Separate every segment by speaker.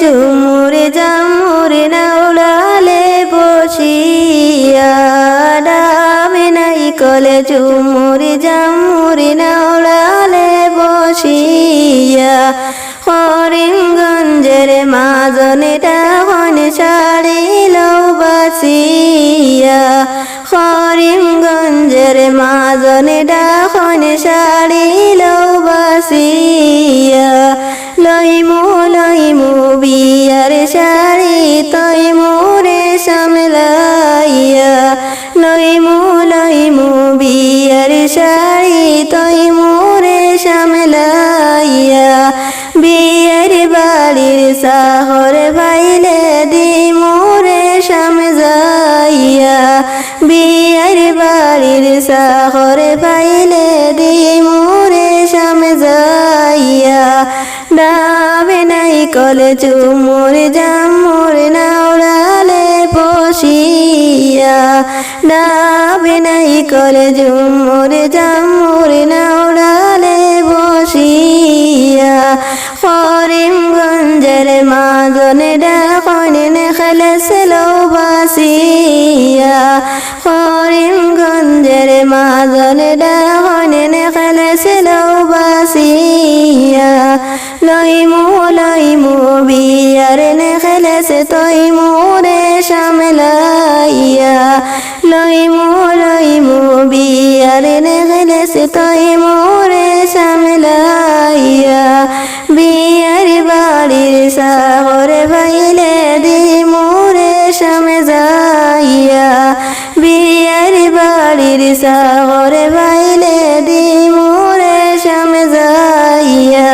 Speaker 1: ঝুমুর জামুর নাউলালে বসিয়া ডাবে নাই কলে ঝুমুর জামুর নাউলালে বসিয়া করিমগঞ্জের মাজনে ডাহন ছাড়িল বাসিয়া করিমগঞ্জের মাজনে ডাহন ছাড়িল বাসিয়া লইমু বিয়ার শাড়ি তৈ মোরে সামলাইয়া লইমু বিয়ার শাড়ি তৈ মোরে সামলাইয়া বিয়ের বাড়ির শহর বাইলে দি মোরে সামজাইয়া বিয়ের বাড়ির শহর বাইলে দি মোরে সামজাইয়া ডাবে নাই কলে ঝুমুর জামুর নাউলালে বসিয়া ডাবে নাই কলে ঝুমুর জামুর নাউলালে বসিয়া করিমগঞ্জের মাজনে ডাকন নেখলেছিল বাসিয়া করিমগঞ্জের মাজনে ডাকন নেখলেছিল বাসিয়া লইমু বিয়ার নেখলেছে তৈ মোরে সামলাইয়া লইমু বিয়ার নেখলেছে তৈ মোরে সামলাইয়া বিয়ার বাড়ির শহর বাইলে দি মোরে সামজাইয়া বিয়ার বাড়ির শহর বাইলে দি মোরে সামজাইয়া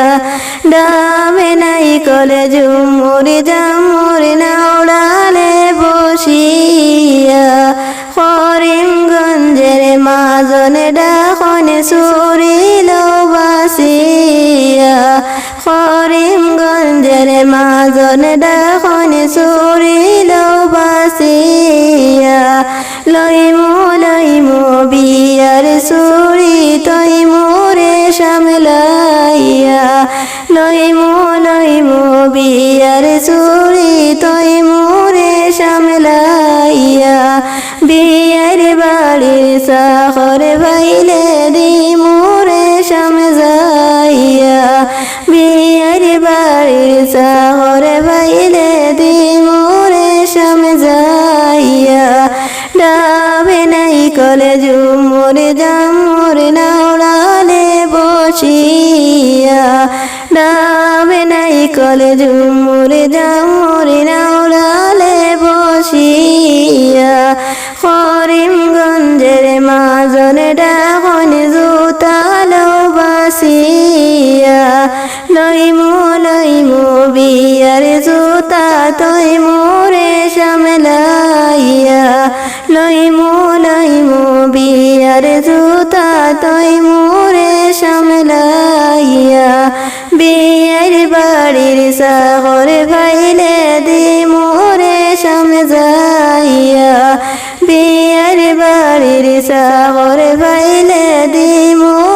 Speaker 1: ডাবে নাই কলে ঝুমুর জামুর নাউলালে বসিয়া করিমগঞ্জের মাজনে ডাকন সুরিল বাসিয়া করিমগঞ্জের মাজনে ডাকন সুরিল বাসিয়া লইমু বিয়ার সুরি তৈ মোরে সামলাইয়া লইমু বিয়ার সুরি তৈ মোরে সামলাইয়া বিয়ের বাড়ির শহর বাইলে দি মোরে সামজাইয়া বিয়ের বাড়ির শহর বাইলে দি মোরে সামজাইয়া ডাবে নাই কলে ঝুমুর জামুর নাউলালে বসিয়া ডাবে নাই কলে ঝুমুর জামুর নাউলালে বসিয়া করিমগঞ্জের মাজনে ডাকন জুতালো বাসিয়া লইমু বিয়ার জুতা তৈ মোরে সামলাইয়া লইমু বিয়ার জুতা তৈ মোরে সামলাইয়া বিয়ের বাড়ির শহর বাইলে দি মোরে সামজাইয়া বিয়ের বাড়ির শহর বাইলে দি মোরে